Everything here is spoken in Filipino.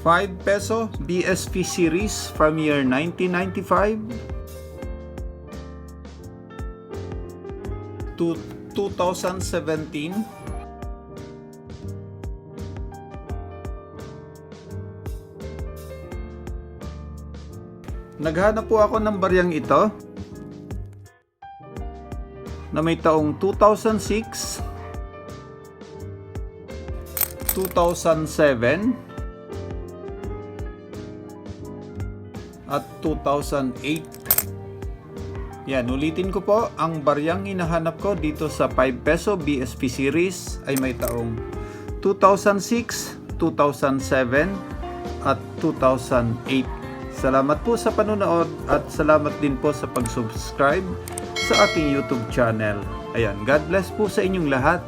5 peso BSP series from year 1995 to 2017. Naghanap po ako ng baryang ito na may taong 2006, 2007 at 2008. Yan, ulitin ko po, ang baryang hinahanap ko dito sa 5 peso BSP series ay may taong 2006, 2007 at 2008. Salamat po sa panonood at salamat din po sa pag-subscribe sa aking YouTube channel. Ayan, God bless po sa inyong lahat.